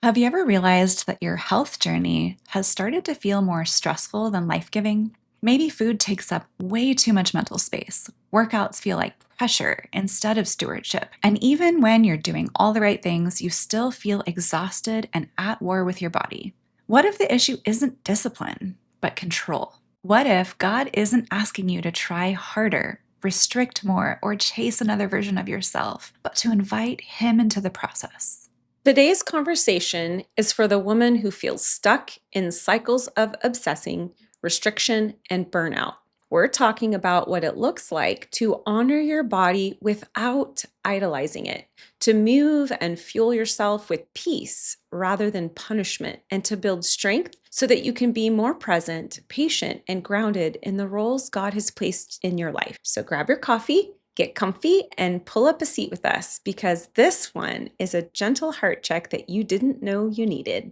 Have you ever realized that your health journey has started to feel more stressful than life giving? Maybe food takes up way too much mental space. Workouts feel like pressure instead of stewardship. And even when you're doing all the right things, you still feel exhausted and at war with your body. What if the issue isn't discipline, but control? What if God isn't asking you to try harder, restrict more, or chase another version of yourself, but to invite Him into the process? Today's conversation is for the woman who feels stuck in cycles of obsessing, restriction, and burnout. We're talking about what it looks like to honor your body without idolizing it, to move and fuel yourself with peace rather than punishment, and to build strength so that you can be more present, patient, and grounded in the roles God has placed in your life. So grab your coffee, get comfy, and pull up a seat with us because this one is a gentle heart check that you didn't know you needed.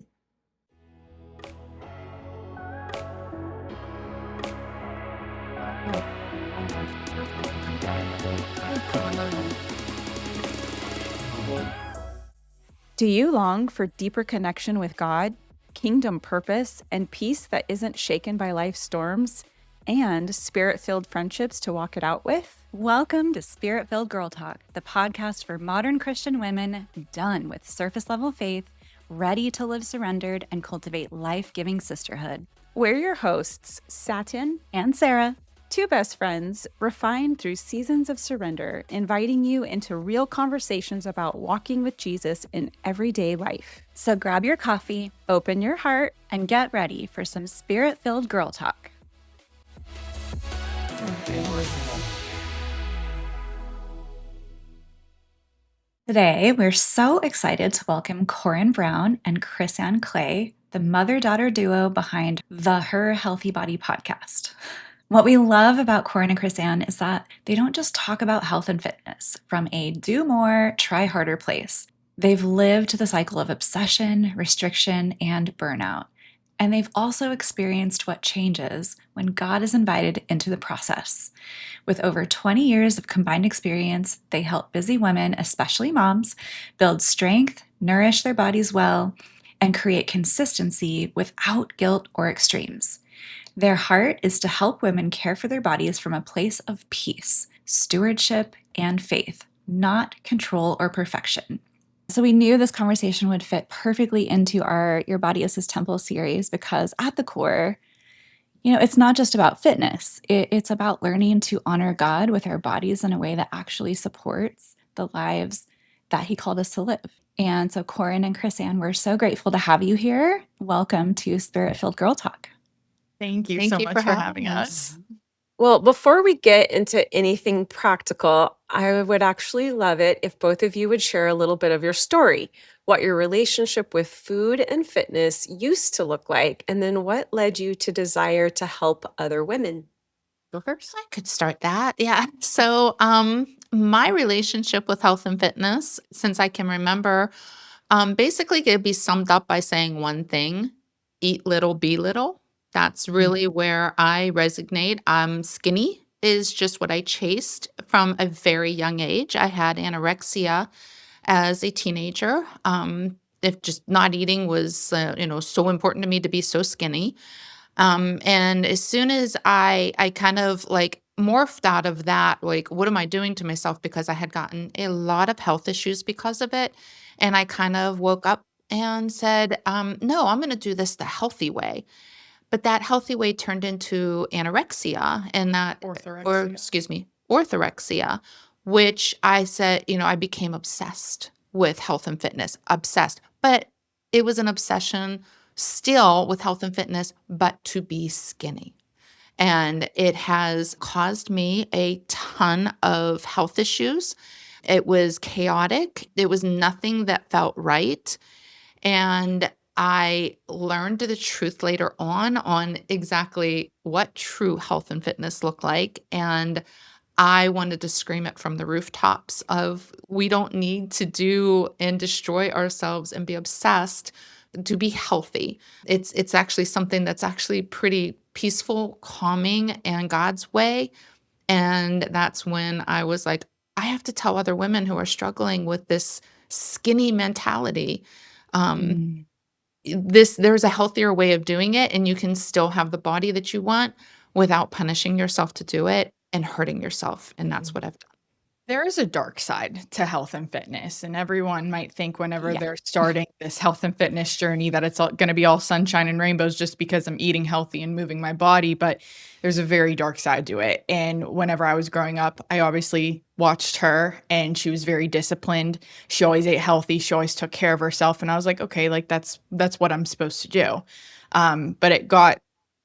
Do you long for deeper connection with God, kingdom purpose, and peace that isn't shaken by life's storms, and spirit filled friendships to walk it out with? Welcome to Spirit Filled Girl Talk, the podcast for modern Christian women done with surface level faith, ready to live surrendered and cultivate life giving sisterhood. We're your hosts, Satin and Sarah. Two best friends, refined through seasons of surrender, inviting you into real conversations about walking with Jesus in everyday life. So grab your coffee, open your heart, and get ready for some spirit-filled girl talk. Today, we're so excited to welcome Coryn Brown and Crysanne Clay, the mother-daughter duo behind the Her Healthy Body podcast. What we love about Coryn and Crysanne is that they don't just talk about health and fitness from a do more, try harder place. They've lived the cycle of obsession, restriction, and burnout. And they've also experienced what changes when God is invited into the process. With over 20 years of combined experience, they help busy women, especially moms, build strength, nourish their bodies well, and create consistency without guilt or extremes. Their heart is to help women care for their bodies from a place of peace, stewardship, and faith, not control or perfection. So we knew this conversation would fit perfectly into our Your Body is His Temple series because at the core, it's not just about fitness. It's about learning to honor God with our bodies in a way that actually supports the lives that He called us to live. And so, Coryn and Crysanne, we're so grateful to have you here. Welcome to Spirit Filled Girl Talk. Thank you Thank so you much for for having having us. us. Well, before we get into anything practical, I would actually love it if both of you would share a little bit of your story, what your relationship with food and fitness used to look like, and then what led you to desire to help other women. Go first. I could start that. Yeah. So, my relationship with health and fitness, since I can remember, basically could be summed up by saying one thing: eat little, be little. That's really where I resonate. Skinny is just what I chased from a very young age. I had anorexia as a teenager. If just not eating was, so important to me to be so skinny. And as soon as I kind of like morphed out of that, like, what am I doing to myself? Because I had gotten a lot of health issues because of it. And I kind of woke up and said, no, I'm going to do this the healthy way. But that healthy way turned into anorexia and orthorexia, which I said, I became obsessed with health and fitness, obsessed. But it was an obsession still with health and fitness, but to be skinny. And it has caused me a ton of health issues. It was chaotic. It was nothing that felt right. And I learned the truth later on exactly what true health and fitness look like. And I wanted to scream it from the rooftops of we don't need to do and destroy ourselves and be obsessed to be healthy. It's actually something that's actually pretty peaceful, calming, and God's way. And that's when I was like, I have to tell other women who are struggling with this skinny mentality Um, Mm. there's a healthier way of doing it, and you can still have the body that you want without punishing yourself to do it and hurting yourself. And that's what I've done. There is a dark side to health and fitness, and everyone might think whenever Yeah. they're starting this health and fitness journey that it's going to be all sunshine and rainbows just because I'm eating healthy and moving my body, but there's a very dark side to it. And whenever I was growing up, I obviously watched her, and she was very disciplined. She always ate healthy, she always took care of herself, and I was like, okay, like that's what I'm supposed to do. But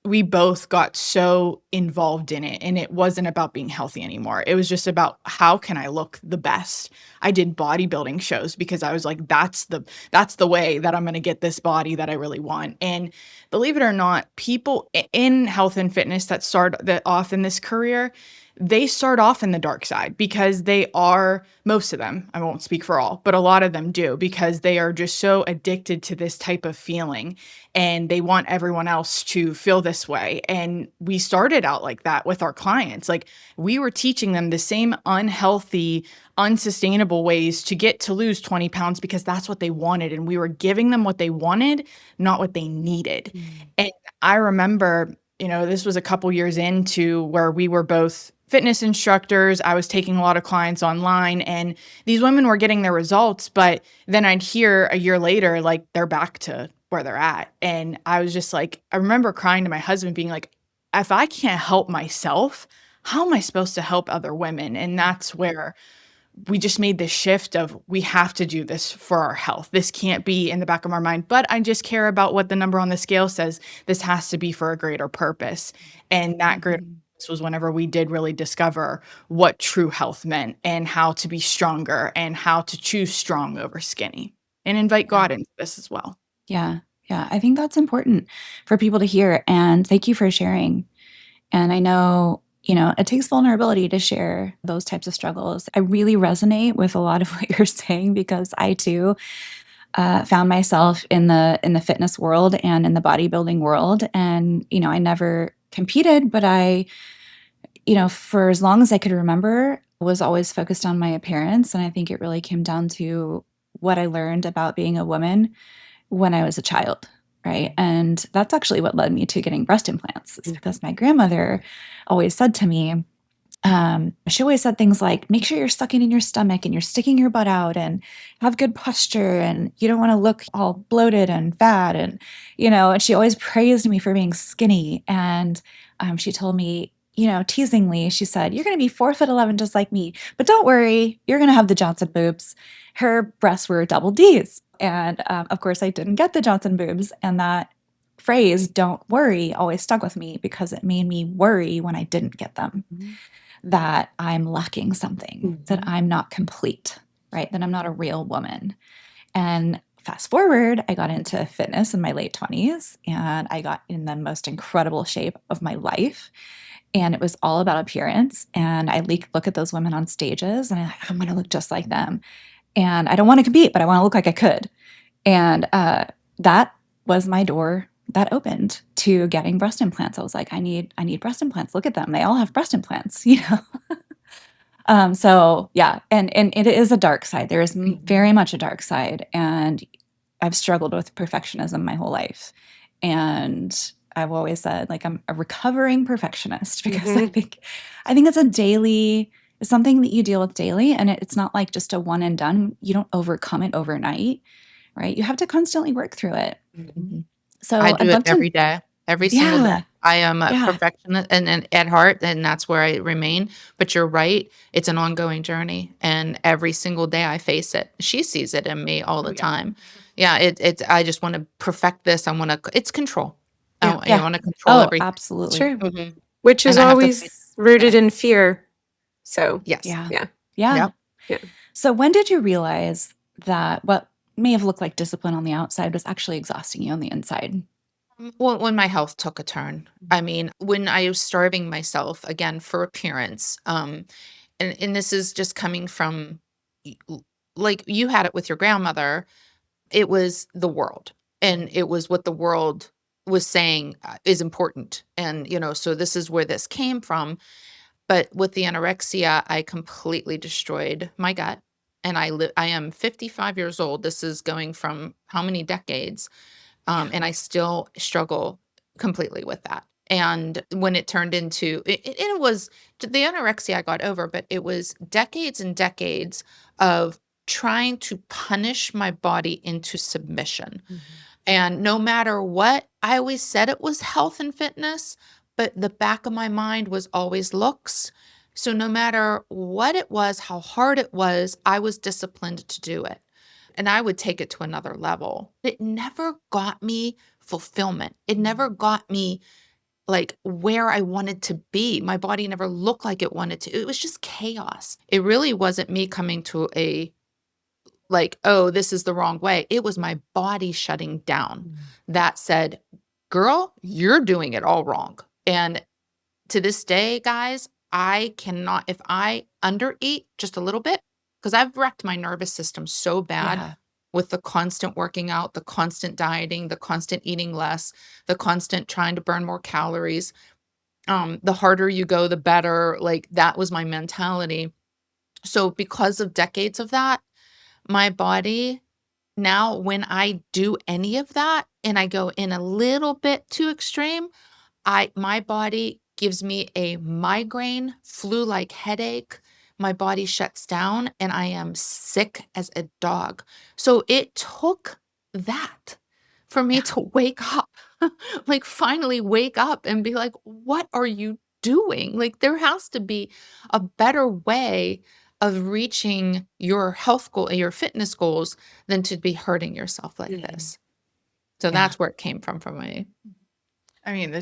we both got so involved in it, and it wasn't about being healthy anymore. It was just about how can I look the best. I did bodybuilding shows because I was like, that's the way that I'm going to get this body that I really want. And believe it or not, people in health and fitness that start that off in this career, they start off in the dark side because they are, most of them, I won't speak for all, but a lot of them do, because they are just so addicted to this type of feeling, and they want everyone else to feel this way. And we started out like that with our clients. Like, we were teaching them the same unhealthy, unsustainable ways to get to lose 20 pounds because that's what they wanted. And we were giving them what they wanted, not what they needed. And I remember, this was a couple years into where we were both fitness instructors. I was taking a lot of clients online, and these women were getting their results, but then I'd hear a year later, like, they're back to where they're at. And I was just like, I remember crying to my husband being like, if I can't help myself, how am I supposed to help other women? And that's where we just made this shift of, we have to do this for our health. This can't be in the back of our mind, but I just care about what the number on the scale says. This has to be for a greater purpose. And that greater purpose was whenever we did really discover what true health meant, and how to be stronger, and how to choose strong over skinny, and invite God into this as well. Yeah. Yeah. I think that's important for people to hear. And thank you for sharing. And I know, it takes vulnerability to share those types of struggles. I really resonate with a lot of what you're saying, because I too found myself in the fitness world and in the bodybuilding world. And, I never competed, but I, for as long as I could remember, was always focused on my appearance. And I think it really came down to what I learned about being a woman when I was a child, right? And that's actually what led me to getting breast implants, is because my grandmother always said to me, she always said things like, make sure you're sucking in your stomach and you're sticking your butt out and have good posture, and you don't want to look all bloated and fat. And, and she always praised me for being skinny. And she told me, teasingly, she said, you're going to be 4'11" just like me, but don't worry, you're going to have the Johnson boobs. Her breasts were double D's. And of course, I didn't get the Johnson boobs. And that phrase, don't worry, always stuck with me, because it made me worry when I didn't get them, that I'm lacking something, that I'm not complete, right? That I'm not a real woman. And fast forward, I got into fitness in my late 20s, and I got in the most incredible shape of my life. And it was all about appearance. And I look at those women on stages, and I'm going to look just like them. And I don't want to compete, but I want to look like I could. And that was my door that opened to getting breast implants. I was like, I need breast implants. Look at them. They all have breast implants, So yeah, and it is a dark side. There is very much a dark side. And I've struggled with perfectionism my whole life. And I've always said, like, I'm a recovering perfectionist, because I think it's something that you deal with daily, and it's not like just a one and done. You don't overcome it overnight, right? You have to constantly work through it. So I I'd do it love every to, day, every single day. yeah, I am a yeah, perfectionist and at heart, and that's where I remain. But you're right, it's an ongoing journey, and every single day I face it. She sees it in me all the time. Yeah, it's I just want to perfect this. I want to. It's control. Yeah. I yeah. want to control Oh, everything. absolutely. True. Mhm. Which is And I have to fight always rooted it. in fear. So, Yes. Yeah, yeah. yeah. Yep. Yeah. So when did you realize that what may have looked like discipline on the outside was actually exhausting you on the inside? Well, when my health took a turn. I mean, when I was starving myself again for appearance, and this is just coming from like you had it with your grandmother. It was the world, and it was what the world was saying is important, and so this is where this came from. But with the anorexia, I completely destroyed my gut, and I am 55 years old. This is going from how many decades? And I still struggle completely with that. And when it turned into it was the anorexia I got over, but it was decades and decades of trying to punish my body into submission. And no matter what, I always said it was health and fitness, but the back of my mind was always looks. So no matter what it was, how hard it was, I was disciplined to do it. And I would take it to another level. It never got me fulfillment. It never got me like where I wanted to be. My body never looked like it wanted to. It was just chaos. It really wasn't me coming to a like, oh, this is the wrong way. It was my body shutting down that said, girl, you're doing it all wrong. And to this day, guys, I cannot, if I undereat just a little bit, because I've wrecked my nervous system so bad Yeah. with the constant working out, the constant dieting, the constant eating less, the constant trying to burn more calories. The harder you go, the better. Like that was my mentality. So because of decades of that, my body now, when I do any of that and I go in a little bit too extreme, my body gives me a migraine, flu-like headache. My body shuts down and I am sick as a dog. So it took that for me to wake up, like finally wake up and be like, what are you doing? Like there has to be a better way of reaching your health goal, your fitness goals than to be hurting yourself like this. So Yeah. that's where it came from for me. I mean,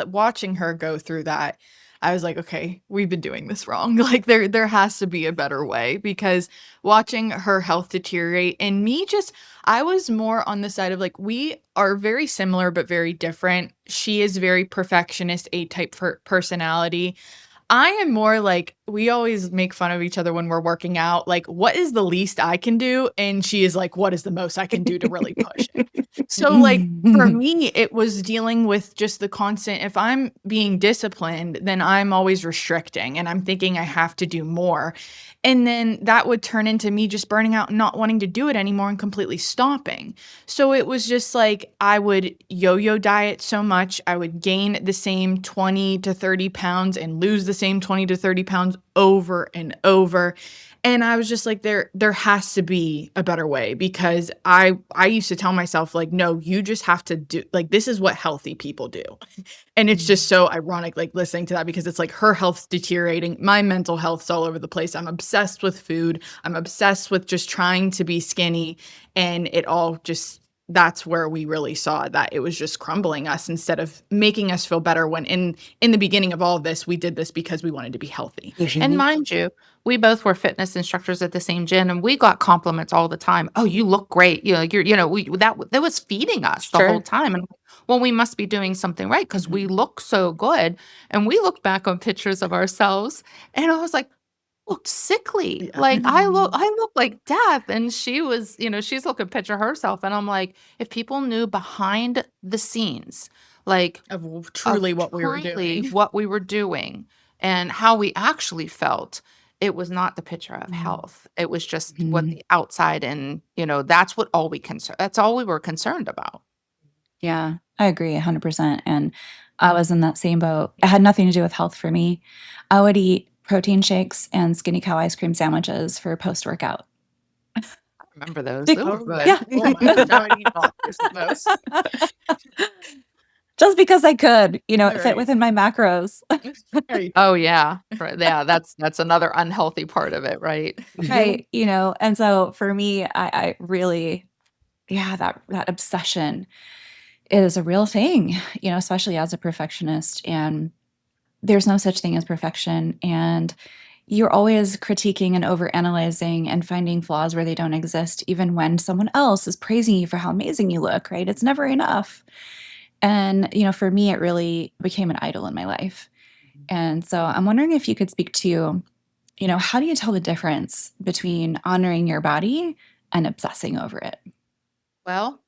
watching her go through that, I was like, okay, we've been doing this wrong. Like there has to be a better way, because watching her health deteriorate and me just I was more on the side of like we are very similar but very different. She is very perfectionist, A-type personality. I am more like, we always make fun of each other when we're working out. Like, what is the least I can do? And she is like, what is the most I can do to really push it? So, like, for me, it was dealing with just the constant, if I'm being disciplined, then I'm always restricting and I'm thinking I have to do more. And then that would turn into me just burning out and not wanting to do it anymore and completely stopping. So it was just like I would yo-yo diet so much. I would gain the same 20 to 30 pounds and lose the same 20 to 30 pounds over and over. And I was just like, there has to be a better way, because I used to tell myself like, no, you just have to do, like, this is what healthy people do. And it's just so ironic, like listening to that, because it's like her health's deteriorating. My mental health's all over the place. I'm obsessed with food. I'm obsessed with just trying to be skinny. And it all just, that's where we really saw that it was just crumbling us instead of making us feel better, when in the beginning of all of this, we did this because we wanted to be healthy. And mind you, we both were fitness instructors at the same gym, and we got compliments all the time. Oh, you look great. You know, that was feeding us the whole time. And well, we must be doing something right because we look so good. And we looked back on pictures of ourselves, and I was like, looked sickly. Yeah. Like I look like death. And she was, she's looking at a picture of herself. And I'm like, if people knew behind the scenes, like Of truly what we were truly doing. what we were doing and how we actually felt, it was not the picture of health. It was just what the outside, and that's that's all we were concerned about. Yeah, I agree 100%. And I was in that same boat. It had nothing to do with health for me. I would eat protein shakes and skinny cow ice cream sandwiches for post workout. I remember those. Big- They were good. Yeah. Oh my gosh, I would eat all those. Just because I could, it fit Right. within my macros. Right. Oh yeah. Right. Yeah, that's another unhealthy part of it, right? Right. And so for me, I really, yeah, that obsession is a real thing, especially as a perfectionist. And there's no such thing as perfection. And you're always critiquing and overanalyzing and finding flaws where they don't exist, even when someone else is praising you for how amazing you look, right? It's never enough. And, for me, it really became an idol in my life. And so I'm wondering if you could speak to, how do you tell the difference between honoring your body and obsessing over it? Well,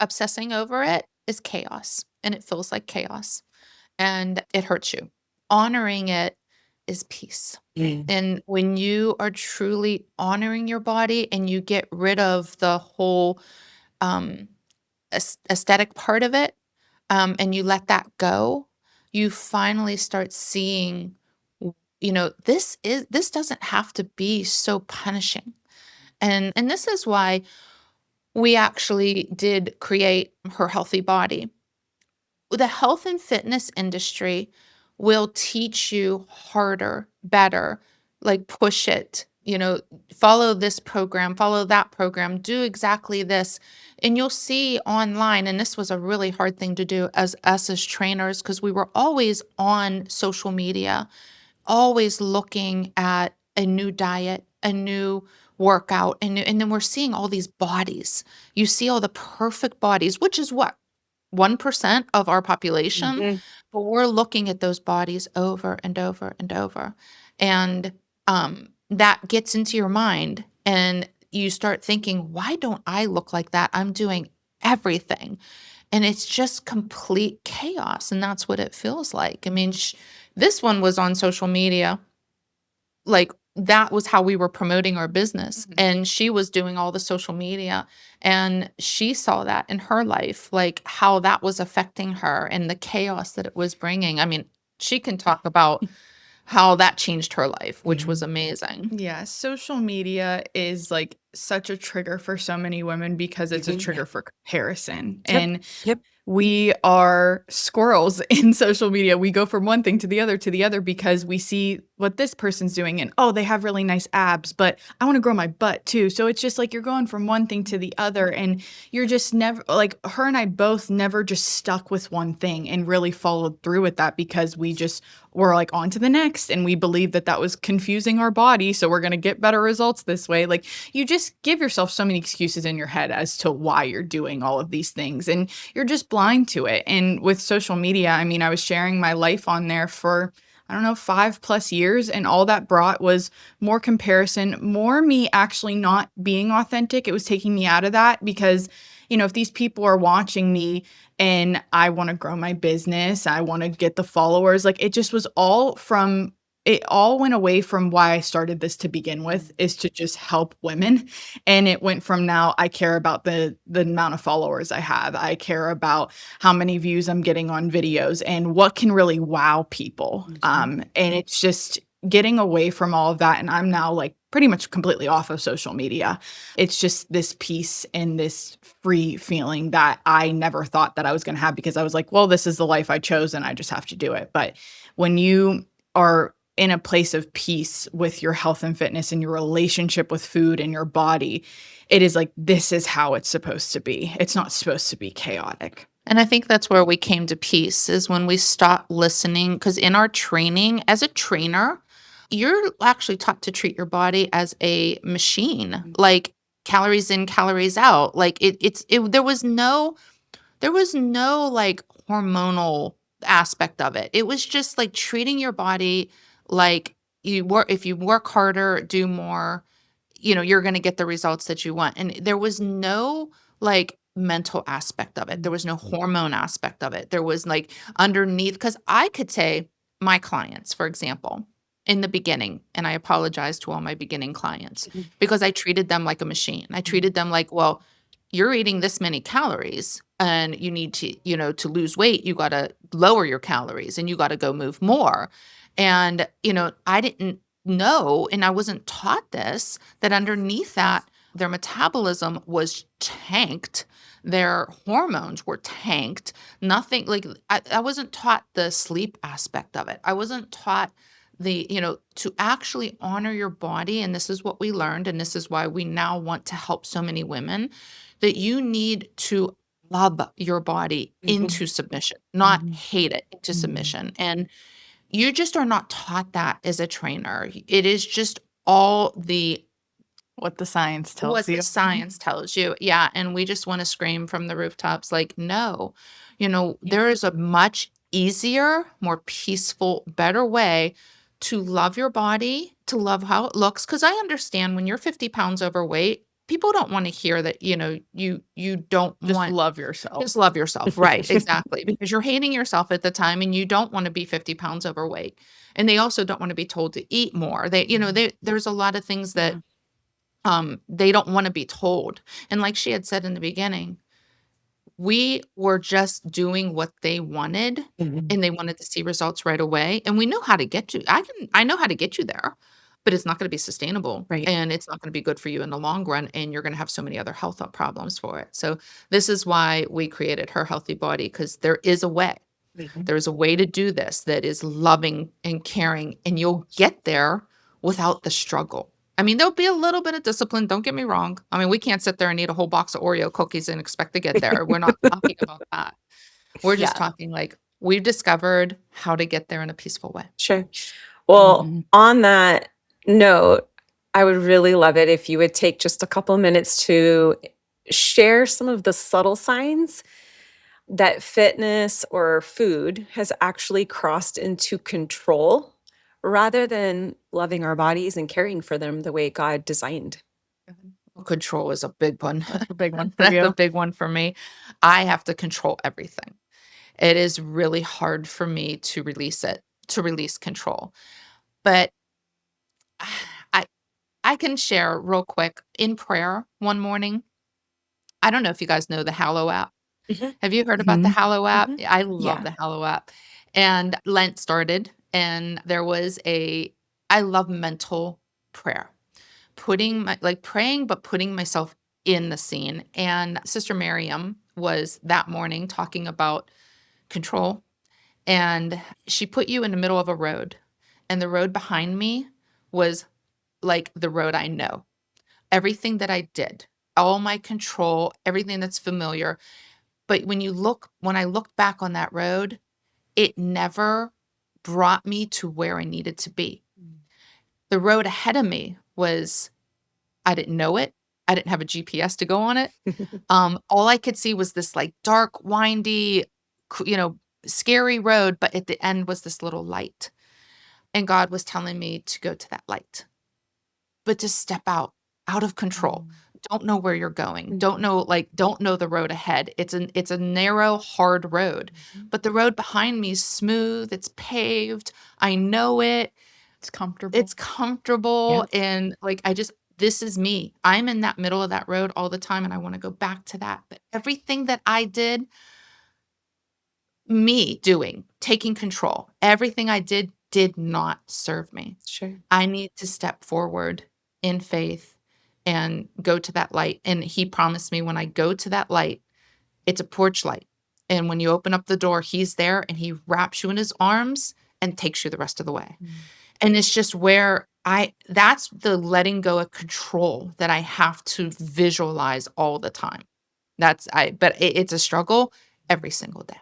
obsessing over it is chaos, and it feels like chaos, and it hurts you. Honoring it is peace. And when you are truly honoring your body and you get rid of the whole um, aesthetic part of it, and you let that go, you finally start seeing, this doesn't have to be so punishing. And this is why we actually did create Her Healthy Body. The health and fitness industry will teach you harder, better, like push it, follow this program, follow that program, do exactly this. And you'll see online, and this was a really hard thing to do as us as trainers, because we were always on social media, always looking at a new diet, a new workout, and then we're seeing all these bodies. You see all the perfect bodies, which is what 1% of our population, but we're looking at those bodies over and over and over. And that gets into your mind, and you start thinking, why don't I look like that? I'm doing everything. And it's just complete chaos. And that's what it feels like. I mean, this one was on social media. Like, that was how we were promoting our business. And she was doing all the social media, and she saw that in her life, like how that was affecting her and the chaos that it was bringing. I mean, she can talk about how that changed her life, which was amazing. Yeah, social media is like such a trigger for so many women because it's a trigger for comparison. And we are squirrels in social media. We go from one thing to the other because we see what this person's doing, and oh, they have really nice abs, but I want to grow my butt too. So it's just like you're going from one thing to the other, and you're just never, like, her and I both never just stuck with one thing and really followed through with that, because we just were like on to the next, and we believed that that was confusing our body, so we're going to get better results this way. Like, you just give yourself so many excuses in your head as to why you're doing all of these things, and you're just blind to it. And with social media, I mean, I was sharing my life on there for, I don't know, 5+ years. And all that brought was more comparison, more me actually not being authentic. It was taking me out of that, because, if these people are watching me and I want to grow my business, I want to get the followers, like, it all went away from why I started this to begin with, is to just help women. And it went from, now I care about the amount of followers I have. I care about how many views I'm getting on videos and what can really wow people. And it's just getting away from all of that. And I'm now like pretty much completely off of social media. It's just this peace and this free feeling that I never thought that I was going to have, because I was like, well, this is the life I chose and I just have to do it. But when you are in a place of peace with your health and fitness and your relationship with food and your body, it is like, this is how it's supposed to be. It's not supposed to be chaotic. And I think that's where we came to peace, is when we stopped listening. Because in our training, as a trainer, you're actually taught to treat your body as a machine, like calories in, calories out. Like there was no like hormonal aspect of it. It was just like treating your body like if you work harder, do more, you're going to get the results that you want. And there was no like mental aspect of it. There was no hormone aspect of it. There was like underneath, because I could say my clients, for example, in the beginning, and I apologize to all my beginning clients, because I treated them like a machine. I treated them like, well, you're eating this many calories and you need to, to lose weight, you got to lower your calories and you got to go move more. And, I didn't know, and I wasn't taught this, that underneath that, their metabolism was tanked. Their hormones were tanked. Nothing like I wasn't taught the sleep aspect of it. I wasn't taught to actually honor your body. And this is what we learned. And this is why we now want to help so many women, that you need to love your body into submission, not hate it into submission. And you just are not taught that as a trainer. It is just all What the science tells what you. the science tells you. Yeah. And we just want to scream from the rooftops, like, no, there is a much easier, more peaceful, better way to love your body, to love how it looks. Because I understand when you're 50 pounds overweight, people don't want to hear that, you don't Just want love yourself. just love yourself. Right. Exactly. Because you're hating yourself at the time and you don't want to be 50 pounds overweight. And they also don't want to be told to eat more. There's a lot of things that they don't want to be told. And like she had said in the beginning, we were just doing what they wanted and they wanted to see results right away. And we know how to get you. I know how to get you there, but it's not going to be sustainable. Right. And it's not going to be good for you in the long run. And you're going to have so many other health problems for it. So this is why we created Her Healthy Body, because there is a way. There's a way to do this that is loving and caring, and you'll get there without the struggle. I mean, there'll be a little bit of discipline. Don't get me wrong. I mean, we can't sit there and eat a whole box of Oreo cookies and expect to get there. We're not talking about that. We're just Yeah. talking like we've discovered how to get there in a peaceful way. Sure. Well, Mhm. on that note, I would really love it if you would take just a couple minutes to share some of the subtle signs that fitness or food has actually crossed into control rather than loving our bodies and caring for them the way God designed. Control is a big one. That's a big one for That's a you. big one for me. I have to control everything. It is really hard for me to release control. But I I can share real quick in prayer one morning. I don't know if you guys know the Hallow app. Mhm. Have you heard about the Mhm. Hallow app? Mhm. I love Yeah. the Hallow app. And Lent started, and I love mental prayer. Praying, but putting myself in the scene. And Sister Miriam was that morning talking about control. And she put you in the middle of a road. And the road behind me was like the road I know. Everything that I did, all my control, everything that's familiar. But when I look back on that road, it never brought me to where I needed to be. The road ahead of me I didn't know it. I didn't have a GPS to go on it. All I could see was this like dark, windy, scary road, but at the end was this little light. And God was telling me to go to that light, but to step out of control. Don't know where you're going. Don't know the road ahead. It's a narrow, hard road, but the road behind me is smooth. It's paved. I know it. It's comfortable. It's comfortable. And this is me. I'm in that middle of that road all the time. And I want to go back to that. But everything that I did, taking control, everything I did not serve me. Sure. I need to step forward in faith and go to that light. And he promised me when I go to that light, it's a porch light. And when you open up the door, he's there and he wraps you in his arms and takes you the rest of the way. And it's just that's the letting go of control that I have to visualize all the time. But it's a struggle every single day.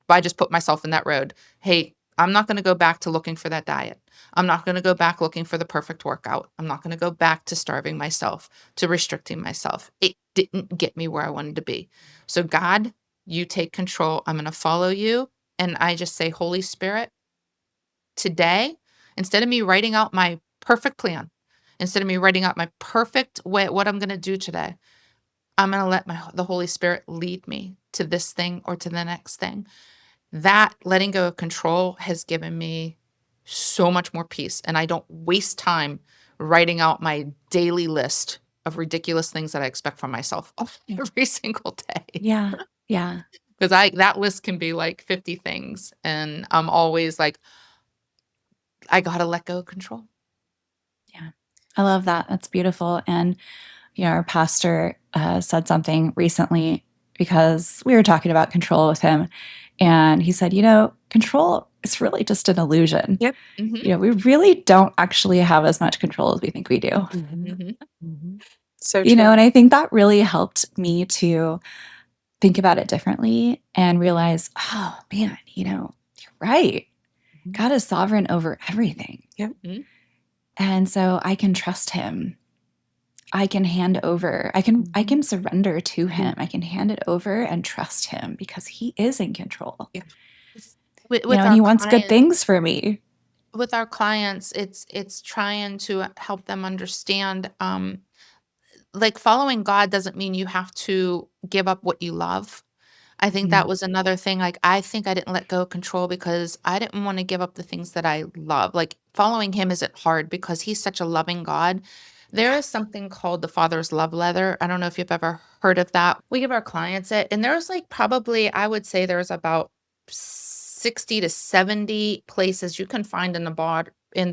But I just put myself in that road. Hey, I'm not going to go back to looking for that diet. I'm not going to go back looking for the perfect workout. I'm not going to go back to starving myself, to restricting myself. It didn't get me where I wanted to be. So God, you take control. I'm going to follow you. And I just say, Holy Spirit, today, instead of me writing out my perfect plan, instead of me writing out my perfect way, what I'm going to do today, I'm going to let the Holy Spirit lead me to this thing or to the next thing. That letting go of control has given me so much more peace. And I don't waste time writing out my daily list of ridiculous things that I expect from myself every single day. Yeah. Yeah. Because that list can be like 50 things. And I'm always like, I got to let go of control. Yeah. I love that. That's beautiful. And, our pastor said something recently because we were talking about control with him. And he said, control is really just an illusion. Yep. Mhm. We really don't actually have as much control as we think we do. Mhm. So true. And I think that really helped me to think about it differently and realize, oh man, you're right. God is sovereign over everything. Mhm. And so I can trust him. I can hand over. I can surrender to him. I can hand it over and trust him because he is in control. With And our he wants good clients, things for me. it's trying to help them understand like following God doesn't mean you have to give up what you love. I think that was another thing. Like, I think I didn't let go of control because I didn't want to give up the things that I love. Like, following him isn't hard because he's such a loving God. There is something called the Father's Love Letter. I don't know if you've ever heard of that. We give our clients it, and there's like probably, I would say there's about 60 to 70 places you can find in the in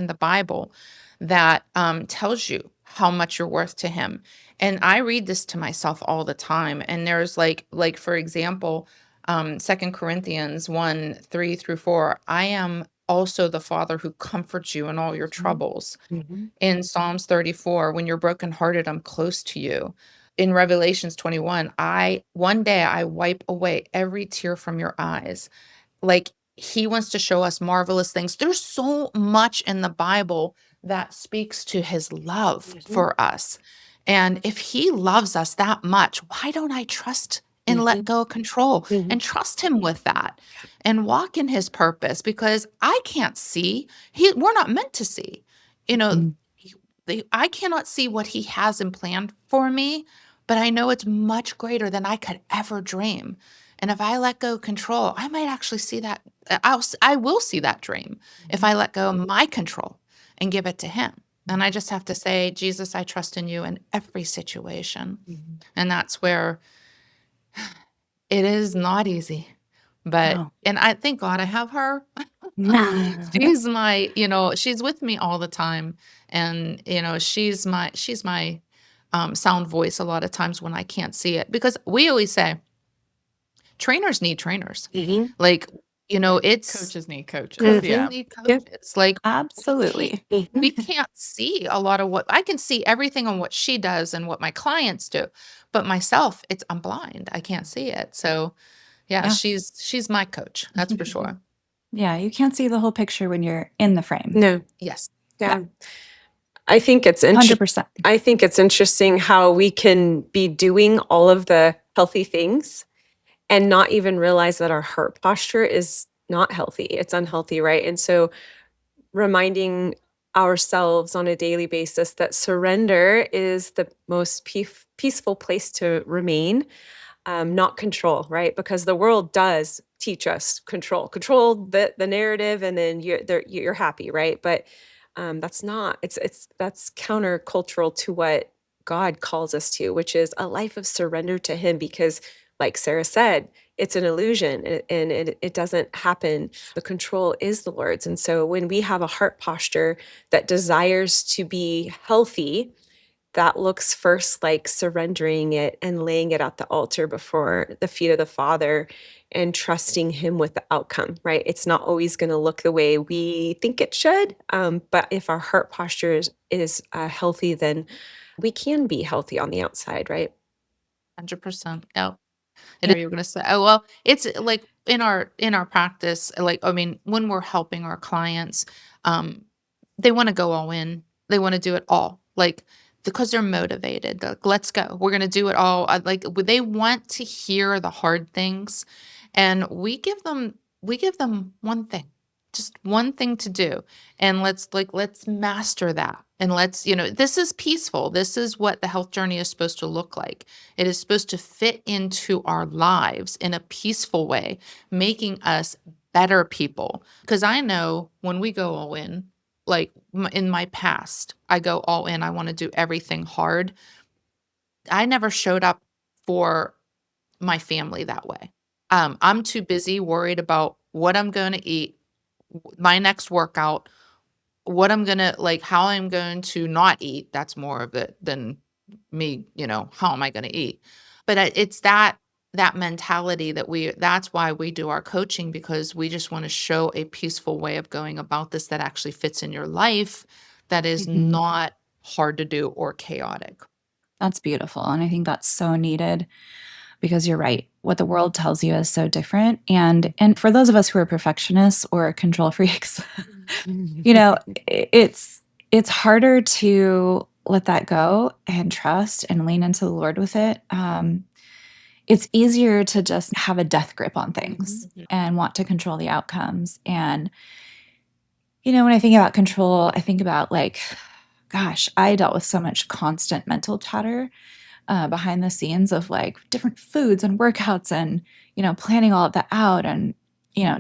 the Bible that tells you how much you're worth to him. And I read this to myself all the time. And there's like for example, 2 Corinthians 1:3-4, I am also the Father who comforts you in all your troubles. In Psalms 34, when you're brokenhearted, I'm close to you. In Revelations 21, one day I wipe away every tear from your eyes. Like, he wants to show us marvelous things. There's so much in the Bible that speaks to his love for us. And if he loves us that much, why don't I trust and let go of control and trust him with that and walk in his purpose? Because I can't see. We're not meant to see. You know, I cannot see what he has in plan for me, but I know it's much greater than I could ever dream. And if I let go of control, I might actually see that. I will see that dream if I let go of my control and give it to him. And I just have to say, Jesus, I trust in you in every situation. And that's where it is not easy. But, No. and I thank God I have her. She's with me all the time. And, she's my sound voice a lot of times when I can't see it, because we always say trainers need trainers. Like, it's Coaches need coaches. coaches Yeah. need coaches. Like, Absolutely. we can't see a lot of what I can see everything on what she does and what my clients do, but myself, I'm blind. I can't see it. So yeah, Yeah. she's my coach. That's for sure. Yeah, you can't see the whole picture when you're in the frame. No. Yes. Yeah. I think it's 100%. I think it's interesting how we can be doing all of the healthy things and not even realize that our heart posture is not healthy. It's unhealthy, right? And so reminding ourselves on a daily basis that surrender is the most peaceful place to remain, not control, right? Because the world does teach us control the narrative, and then you're happy, right? But that's not. That's countercultural to what God calls us to, which is a life of surrender to Him. Because, like Sarah said, it's an illusion, and it doesn't happen. The control is the Lord's. And so when we have a heart posture that desires to be healthy, that looks first like surrendering it and laying it at the altar before the feet of the Father and trusting Him with the outcome, right? It's not always going to look the way we think it should. But if our heart posture is healthy, then we can be healthy on the outside, right? 100%. Yeah. And you were gonna say, oh well, it's like in our practice, like, I mean, when we're helping our clients, um, they want to go all in. They want to do it all, like, because they're motivated. Like, let's go. We're gonna do it all. Like, they want to hear the hard things, and we give them one thing, just one thing to do, and let's master that. And this is peaceful. This is what the health journey is supposed to look like. It is supposed to fit into our lives in a peaceful way, making us better people. Because I know when we go all in, like, in my past, I go all in. I want to do everything hard. I never showed up for my family that way. I'm too busy worried about what I'm going to eat, my next workout, what I'm gonna like, how I'm going to not eat. That's more of it than me, how am I gonna eat? But it's that mentality that's why we do our coaching, because we just want to show a peaceful way of going about this that actually fits in your life, that is not hard to do or chaotic. That's beautiful. And I think that's so needed, because you're right. What the world tells you is so different. And for those of us who are perfectionists or control freaks, it's harder to let that go and trust and lean into the Lord with it. It's easier to just have a death grip on things and want to control the outcomes. And when I think about control, I think about, like, gosh, I dealt with so much constant mental chatter behind the scenes of like different foods and workouts and, planning all of that out and,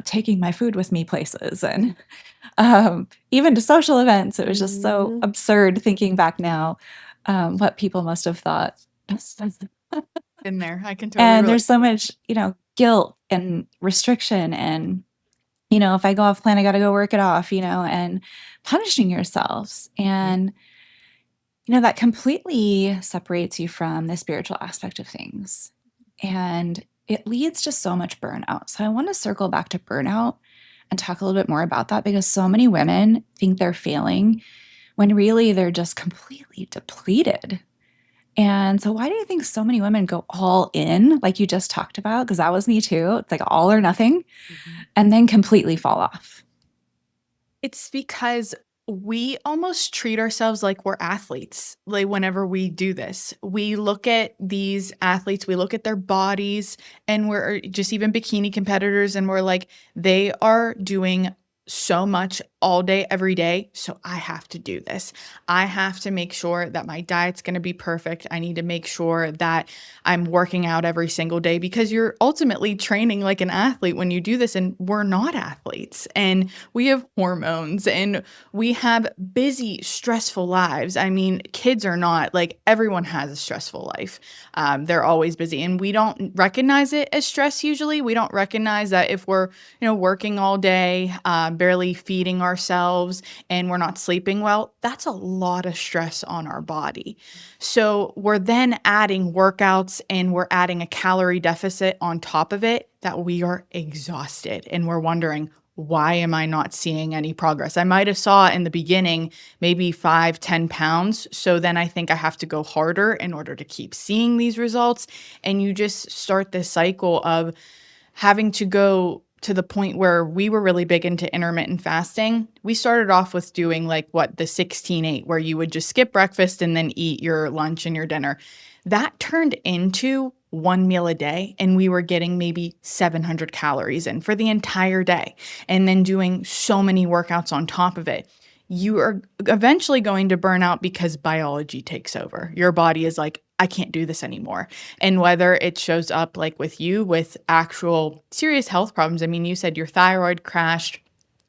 taking my food with me places and even to social events. It was just so Mhm. absurd thinking back now what people must have thought. In there, I can totally And relate. there's so much, guilt and restriction and, if I go off plan, I got to go work it off, and punishing yourselves. And, that completely separates you from the spiritual aspect of things. And it leads to so much burnout. So I want to circle back to burnout and talk a little bit more about that because so many women think they're failing when really they're just completely depleted. And so, why do you think so many women go all in, like you just talked about? Because that was me too. It's like all or nothing, and then completely fall off. It's because we almost treat ourselves like we're athletes. Like whenever we do this, we look at these athletes, we look at their bodies, and we're just even bikini competitors, and we're like, they are doing so much all day, every day. So I have to do this. I have to make sure that my diet's going to be perfect. I need to make sure that I'm working out every single day because you're ultimately training like an athlete when you do this. And we're not athletes. And we have hormones and we have busy, stressful lives. I mean, kids are not like everyone has a stressful life. They're always busy and we don't recognize it as stress usually. We don't recognize that if we're, working all day, barely feeding ourselves and we're not sleeping well, that's a lot of stress on our body. So we're then adding workouts and we're adding a calorie deficit on top of it that we are exhausted and we're wondering, why am I not seeing any progress? I might have saw in the beginning maybe 5-10 pounds. So then I think I have to go harder in order to keep seeing these results. And you just start this cycle of having to go to the point where we were really big into intermittent fasting. We started off with doing like the 16-8, where you would just skip breakfast and then eat your lunch and your dinner. That turned into one meal a day, and we were getting maybe 700 calories in for the entire day, and then doing so many workouts on top of it. You are eventually going to burn out because biology takes over. Your body is like, I can't do this anymore. And whether it shows up like with you with actual serious health problems. I mean, you said your thyroid crashed,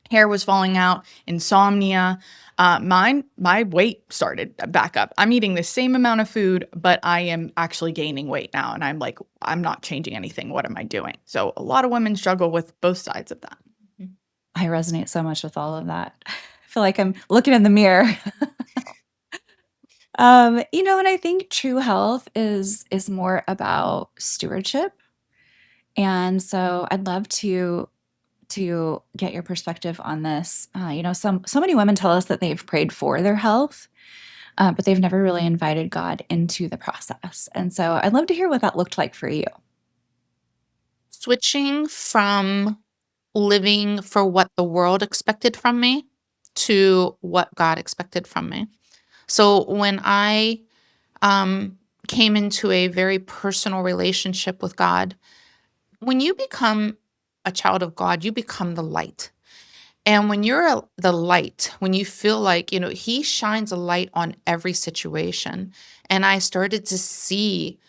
hair was falling out, insomnia. My weight started back up. I'm eating the same amount of food, but I am actually gaining weight now. And I'm like, I'm not changing anything. What am I doing? So a lot of women struggle with both sides of that. I resonate so much with all of that. I feel like I'm looking in the mirror. And I think true health is more about stewardship. And so I'd love to get your perspective on this. So many women tell us that they've prayed for their health, but they've never really invited God into the process. And so I'd love to hear what that looked like for you. Switching from living for what the world expected from me to what God expected from me. So when I came into a very personal relationship with God, when you become a child of God, you become the light. And when you're the light, when you feel like, He shines a light on every situation. And I started to see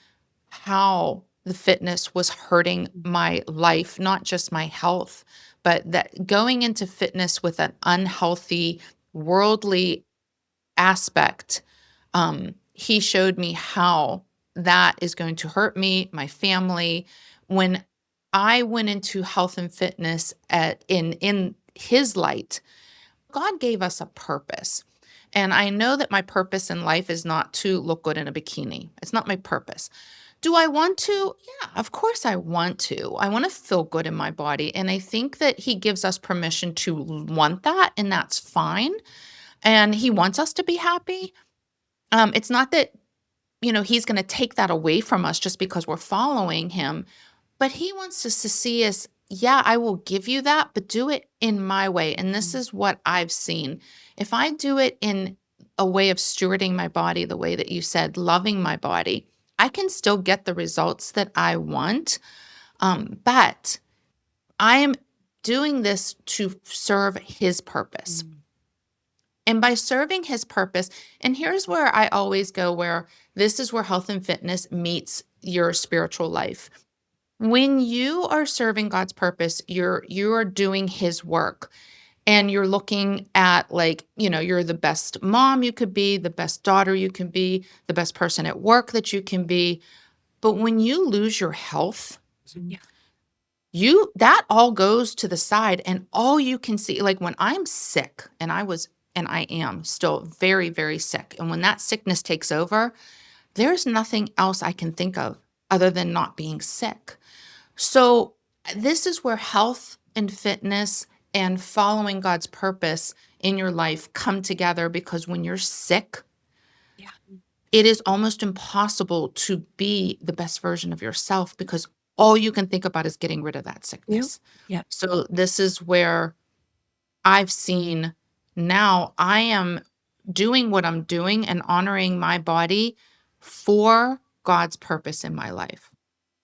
how the fitness was hurting my life, not just my health, but that going into fitness with an unhealthy, worldly aspect, he showed me how that is going to hurt me, my family. When I went into health and fitness in his light, God gave us a purpose. And I know that my purpose in life is not to look good in a bikini. It's not my purpose. Do I want to? Yeah, of course I want to. I want to feel good in my body. And I think that he gives us permission to want that, and that's fine. And he wants us to be happy. It's not that, he's going to take that away from us just because we're following him, but he wants us to see us, yeah, I will give you that, but do it in my way. And this is what I've seen. If I do it in a way of stewarding my body, the way that you said, loving my body, I can still get the results that I want. But I am doing this to serve his purpose. And by serving his purpose, and here's where I always go, where this is where health and fitness meets your spiritual life. When you are serving God's purpose, you are doing his work, and you're looking at, like, you're the best mom you could be, the best daughter you can be, the best person at work that you can be. But when you lose your health, Yeah. that all goes to the side, and all you can see, like when I'm sick, and I am still very, very sick. And when that sickness takes over, there's nothing else I can think of other than not being sick. So this is where health and fitness and following God's purpose in your life come together, because when you're sick, Yeah. it is almost impossible to be the best version of yourself, because all you can think about is getting rid of that sickness. Yep. So this is where I've seen, now I am doing what I'm doing and honoring my body for God's purpose in my life.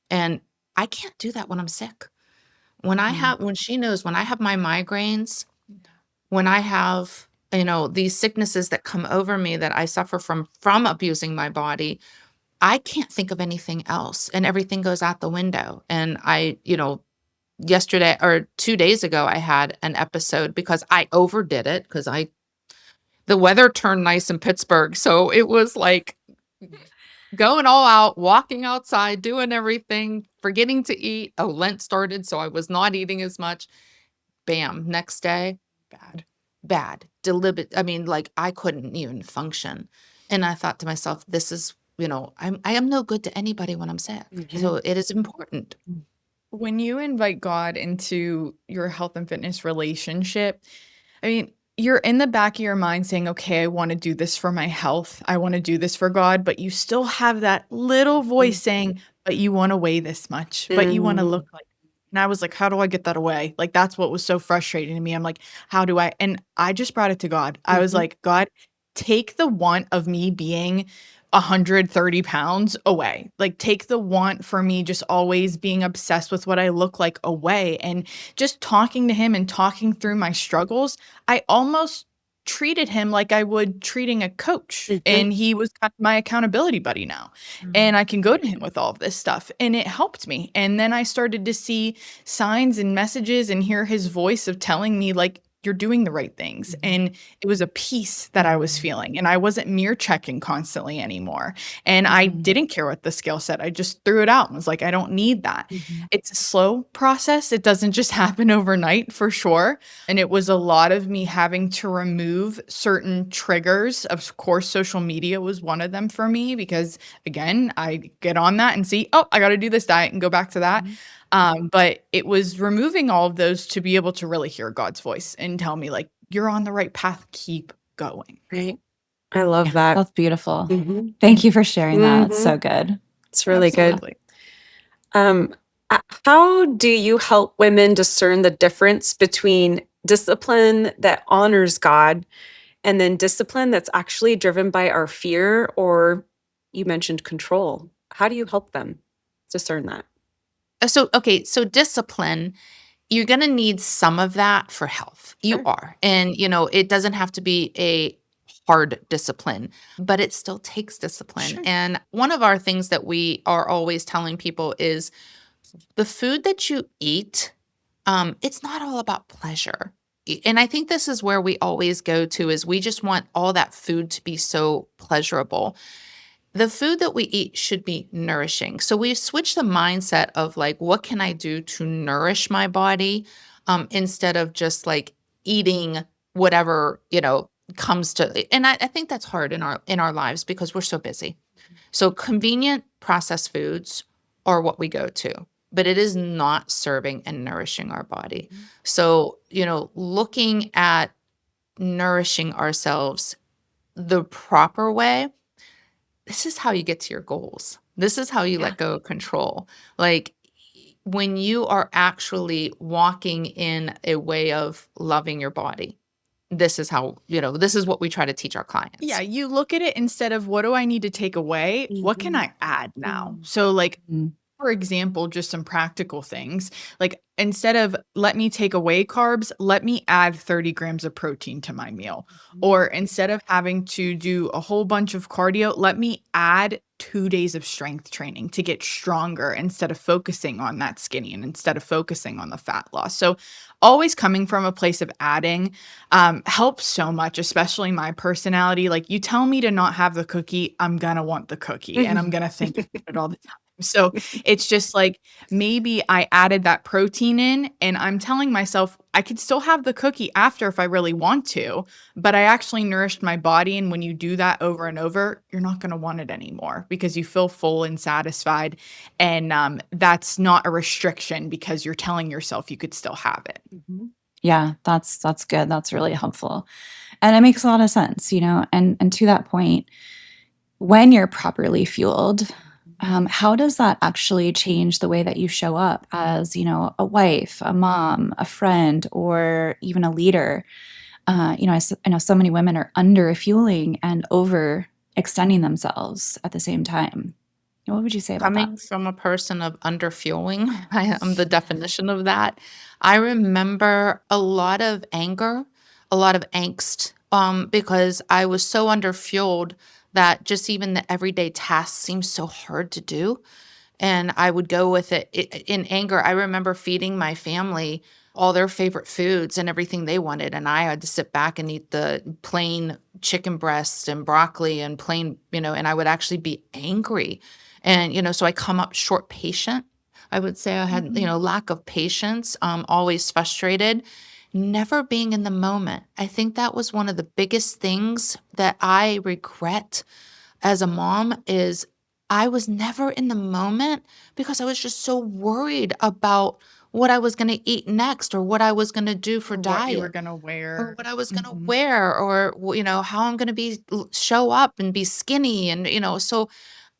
And I can't do that when I'm sick. When she knows, when I have my migraines, when I have, these sicknesses that come over me that I suffer from abusing my body, I can't think of anything else, and everything goes out the window. And yesterday or 2 days ago, I had an episode because I overdid it, because the weather turned nice in Pittsburgh. So it was like going all out, walking outside, doing everything, forgetting to eat. Oh, Lent started, so I was not eating as much. Bam, next day, bad, deliberate. I mean, like, I couldn't even function. And I thought to myself, this is, I am no good to anybody when I'm sick. So it is important. When you invite God into your health and fitness relationship, I mean, you're in the back of your mind saying, okay, I want to do this for my health. I want to do this for God. But you still have that little voice saying, but you want to weigh this much, but you want to look like. And I was like, how do I get that away? Like, that's what was so frustrating to me. I'm like, how do I? And I just brought it to God. I was like, God, take the want of me being 130 pounds away. Like, take the want for me just always being obsessed with what I look like away. And just talking to him and talking through my struggles, I almost treated him like I would treating a coach. And he was kind of my accountability buddy now. And I can go to him with all of this stuff. And it helped me. And then I started to see signs and messages and hear his voice of telling me, like, you're doing the right things. And it was a peace that I was feeling. And I wasn't mirror checking constantly anymore. And I didn't care what the scale said. I just threw it out and was like, I don't need that. It's a slow process. It doesn't just happen overnight, for sure. And it was a lot of me having to remove certain triggers. Of course, social media was one of them for me, because again, I get on that and see, oh, I got to do this diet and go back to that. But it was removing all of those to be able to really hear God's voice and tell me, like, you're on the right path. Keep going. Right. I love that. That's beautiful. Thank you for sharing that. It's so good. It's really Absolutely. good. How do you help women discern the difference between discipline that honors God and then discipline that's actually driven by our fear, or you mentioned control? How do you help them discern that? So discipline, you're going to need some of that for health. You Sure. are. And, it doesn't have to be a hard discipline, but it still takes discipline. Sure. And one of our things that we are always telling people is the food that you eat, it's not all about pleasure. And I think this is where we always go to, is we just want all that food to be so pleasurable. The food that we eat should be nourishing. So we switch the mindset of, like, what can I do to nourish my body, instead of just like eating whatever, comes to. And I think that's hard in our lives because we're so busy. So convenient processed foods are what we go to, but it is not serving and nourishing our body. So, looking at nourishing ourselves the proper way, this is how you get to your goals. This is how you let go of control. Like, when you are actually walking in a way of loving your body, this is how, this is what we try to teach our clients. Yeah, you look at it instead of, what do I need to take away? What can I add now? So, like, For example, just some practical things. Like instead of let me take away carbs, let me add 30 grams of protein to my meal. Or instead of having to do a whole bunch of cardio, let me add 2 days of strength training to get stronger instead of focusing on that skinny and instead of focusing on the fat loss. So, always coming from a place of adding helps so much, especially my personality. Like, you tell me to not have the cookie, I'm going to want the cookie and I'm going to think about it all the time. So, it's just like maybe I added that protein in and I'm telling myself I could still have the cookie after if I really want to, but I actually nourished my body. And when you do that over and over, you're not going to want it anymore because you feel full and satisfied. And that's not a restriction because you're telling yourself you could still have it. Yeah, that's good. That's really helpful. And it makes a lot of sense, and to that point, when you're properly fueled, how does that actually change the way that you show up as, a wife, a mom, a friend, or even a leader? I know so many women are under fueling and over extending themselves at the same time. What would you say about that? Coming from a person of underfueling, I am the definition of that. I remember a lot of anger, a lot of angst, because I was so underfueled that just even the everyday tasks seemed so hard to do. And I would go with it in anger. I remember feeding my family all their favorite foods and everything they wanted, and I had to sit back and eat the plain chicken breast and broccoli and plain, and I would actually be angry. And, so I come up short patient. I would say I had, lack of patience, always frustrated, never being in the moment. I think that was one of the biggest things that I regret as a mom is I was never in the moment because I was just so worried about what I was going to eat next or what I was going to do for Or what you were diet going to or wear. what I was going to Mhm. wear or how I'm going to be show up and be skinny and so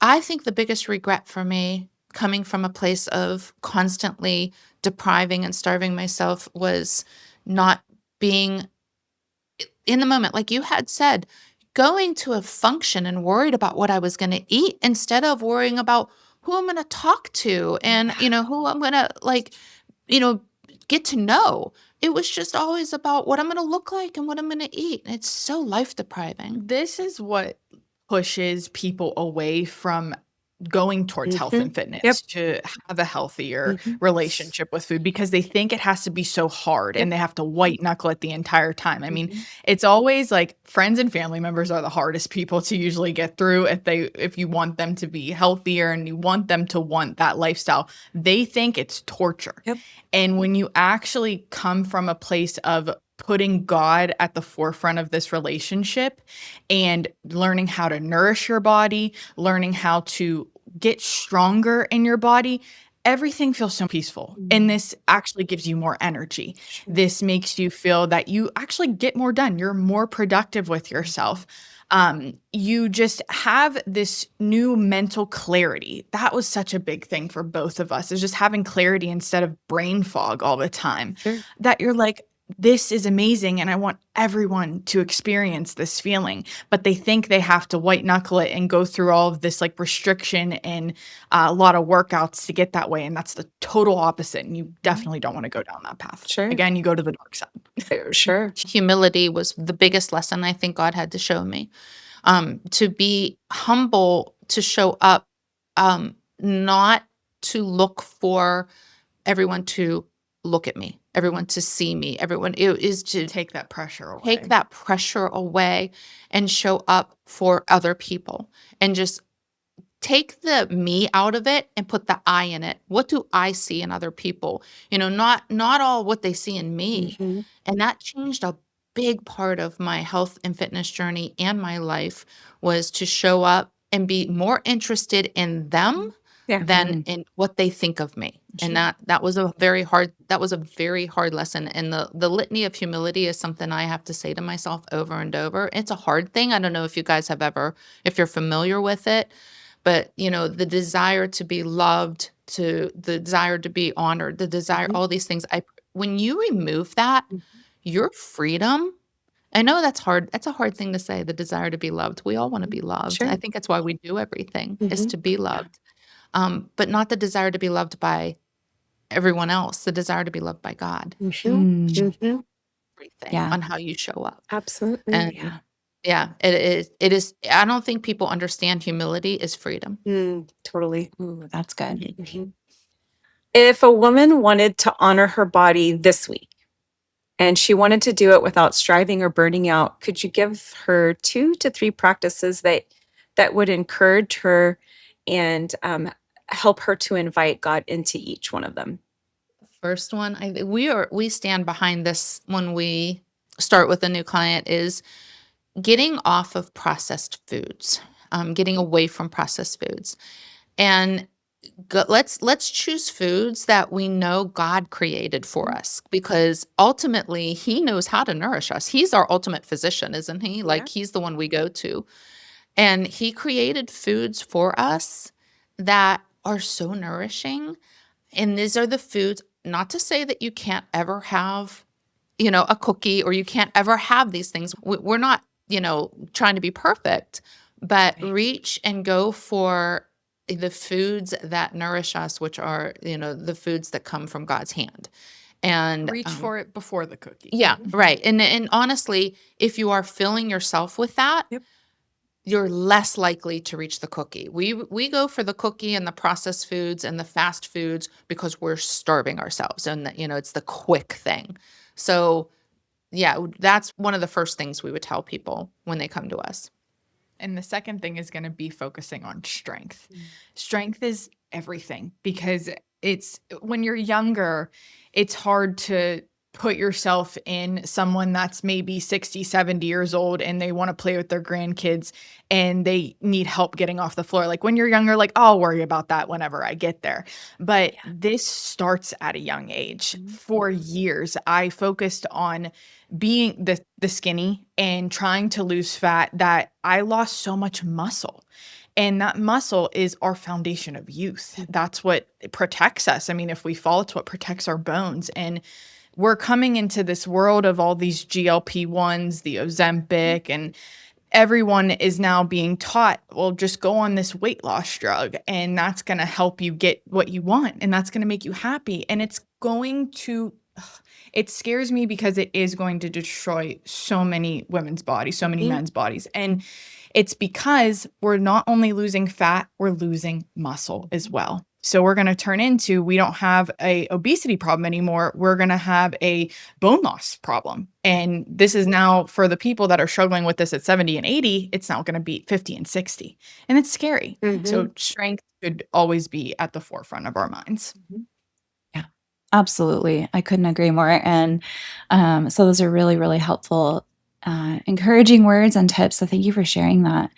I think the biggest regret for me coming from a place of constantly depriving and starving myself was not being in the moment, like you had said, going to a function and worried about what I was going to eat instead of worrying about who I'm going to talk to and, who I'm going to you know, get to know. It was just always about what I'm going to look like and what I'm going to eat. It's so life depriving. This is what pushes people away from going towards health and Yep. fitness to have a healthier Mhm. relationship with food because they think it has to be so hard Yep. and they have to white knuckle it the entire time. I mean, Mhm. it's always like friends and family members are the hardest people to usually get through if you want them to be healthier and you want them to want that lifestyle. They think it's torture. Yep. And when you actually come from a place of putting God at the forefront of this relationship and learning how to nourish your body, learning how to get stronger in your body, everything feels so peaceful. And this actually gives you more energy. Sure. This makes you feel that you actually get more done. You're more productive with yourself. You just have this new mental clarity. That was such a big thing for both of us, is just having clarity instead of brain fog all the time. Sure. That you're like, this is amazing and I want everyone to experience this feeling, but they think they have to white knuckle it and go through all of this like restriction and a lot of workouts to get that way. And that's the total opposite. And you definitely don't want to go down that path. Sure. Again, you go to the dark side. Sure. Humility was the biggest lesson I think God had to show me. To be humble, to show up, not to look for everyone to look at me, everyone to see me, everyone it is to Take that pressure away. take that pressure away and show up for other people and just take the me out of it and put the I in it. What do I see in other people? Not all what they see in me. Mhm. And that changed a big part of my health and fitness journey and my life was to show up and be more interested in them Yeah. than Mm. in what they think of me. And Sure. that was a very hard lesson. And the litany of humility is something I have to say to myself over and over. It's a hard thing. I don't know if you guys have ever if you're familiar with it, but the desire to be loved, to the desire to be honored, the desire, Mhm. all these things. When you remove that, Mhm. your freedom, I know that's hard. That's a hard thing to say, the desire to be loved. We all want to be loved. I Sure. think that's why we do everything is Mhm. to be loved. but not the desire to be loved by everyone else, the desire to be loved by God. Mhm. Mm, Mhm. Everything yeah. on how you show up. Absolutely. And Yeah. yeah, it is. I don't think people understand humility is freedom. Totally. Ooh, that's good. Mhm. If a woman wanted to honor her body this week and she wanted to do it without striving or burning out, could you give her 2 to 3 practices that would encourage her and help her to invite God into each one of them? First one, we stand behind this when we start with a new client is getting off of processed foods, getting away from processed foods, and let's choose foods that we know God created for us because ultimately He knows how to nourish us. He's our ultimate physician, isn't He? Yeah. Like He's the one we go to, and He created foods for us that are so nourishing. And these are the foods. Not to say that you can't ever have a cookie or you can't ever have these things. We're not, trying to be perfect, but Right. reach and go for the foods that nourish us, which are, the foods that come from God's hand. And Reach for it before the cookie. yeah, right. And honestly, if you are filling yourself with that, Yep. you're less likely to reach the cookie. We go for the cookie and the processed foods and the fast foods because we're starving ourselves and it's the quick thing. So, yeah, that's one of the first things we would tell people when they come to us. And the second thing is going to be focusing on strength. Mm. Strength is everything because it's when you're younger, it's hard to put yourself in someone that's maybe 60, 70 years old and they want to play with their grandkids and they need help getting off the floor. Like when you're younger, like I'll worry about that whenever I get there. But this starts at a young age. For years, I focused on being the skinny and trying to lose fat that I lost so much muscle. And that muscle is our foundation of youth. That's what protects us. I mean, if we fall, it's what protects our bones. And we're coming into this world of all these GLP-1s, the Ozempic, and everyone is now being taught, well, just go on this weight loss drug and that's going to help you get what you want and that's going to make you happy. And it's going to, it scares me because it is going to destroy so many women's bodies, so many men's bodies. And it's because we're not only losing fat, we're losing muscle as well. So we're going to turn into, we don't have a obesity problem anymore. We're going to have a bone loss problem. And this is now for the people that are struggling with this at 70 and 80, it's now going to be 50 and 60. And it's scary. So strength should always be at the forefront of our minds. Yeah, absolutely. I couldn't agree more. And so those are really, really helpful, encouraging words and tips. So thank you for sharing that.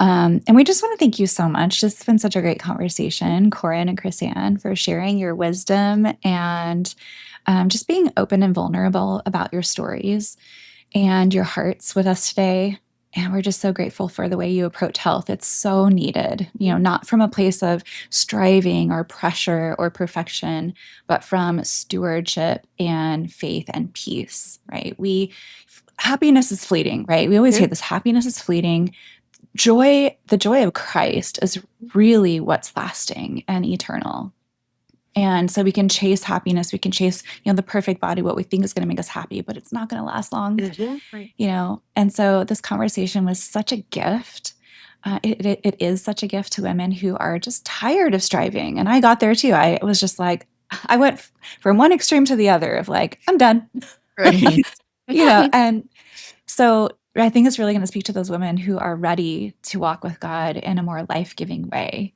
And we just want to thank you so much. This has been such a great conversation, Coryn and Crysanne, for sharing your wisdom and just being open and vulnerable about your stories and your hearts with us today. And we're just so grateful for the way you approach health. It's so needed, not from a place of striving or pressure or perfection, but from stewardship and faith and peace, right? Happiness is fleeting, right? We always hear this: happiness is fleeting. The joy of Christ is really what's lasting and eternal. And so we can chase happiness. We can chase, the perfect body, what we think is going to make us happy, but it's not going to last long, Right. And so this conversation was such a gift. It is such a gift to women who are just tired of striving. And I got there too. I was just like, I went from one extreme to the other of like, I'm done, Right. and so I think it's really going to speak to those women who are ready to walk with God in a more life-giving way,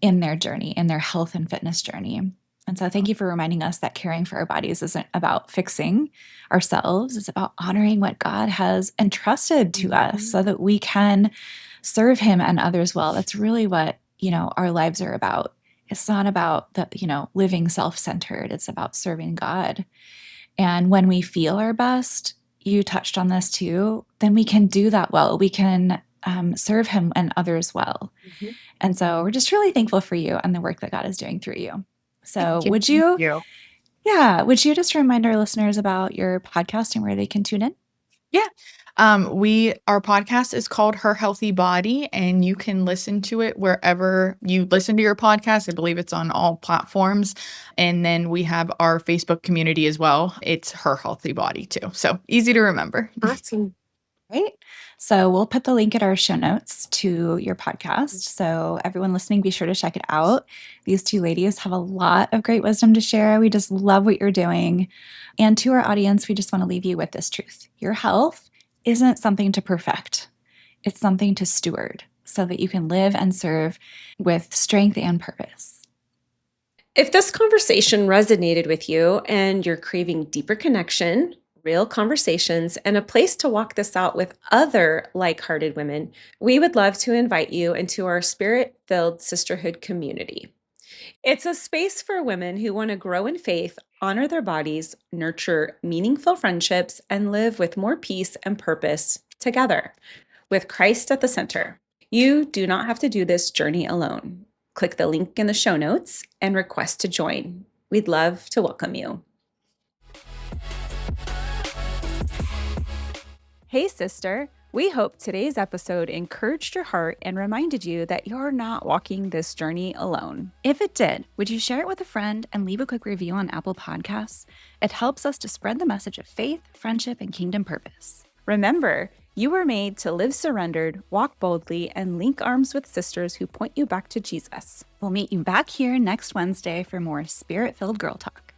in their journey, in their health and fitness journey. And so thank you for reminding us that caring for our bodies isn't about fixing ourselves. It's about honoring what God has entrusted to us so that we can serve him and others well. That's really what, our lives are about. It's not about living self-centered. It's about serving God. And when we feel our best, you touched on this too, then we can do that well. We can serve him and others well. And so we're just really thankful for you and the work that God is doing through you. So would you just remind our listeners about your podcast and where they can tune in? Yeah. Our podcast is called Her Healthy Body, and you can listen to it wherever you listen to your podcast. I believe it's on all platforms. And then we have our Facebook community as well. It's Her Healthy Body too. So easy to remember. Awesome. Right? So we'll put the link in our show notes to your podcast. So everyone listening, be sure to check it out. These two ladies have a lot of great wisdom to share. We just love what you're doing. And to our audience, we just want to leave you with this truth. Your health isn't something to perfect. It's something to steward so that you can live and serve with strength and purpose. If this conversation resonated with you and you're craving deeper connection, real conversations, and a place to walk this out with other like-hearted women, we would love to invite you into our spirit-filled sisterhood community. It's a space for women who want to grow in faith, honor their bodies, nurture meaningful friendships, and live with more peace and purpose together, with Christ at the center. You do not have to do this journey alone. Click the link in the show notes and request to join. We'd love to welcome you. Hey, sister. We hope today's episode encouraged your heart and reminded you that you're not walking this journey alone. If it did, would you share it with a friend and leave a quick review on Apple Podcasts? It helps us to spread the message of faith, friendship, and kingdom purpose. Remember, you were made to live surrendered, walk boldly, and link arms with sisters who point you back to Jesus. We'll meet you back here next Wednesday for more spirit-filled girl talk.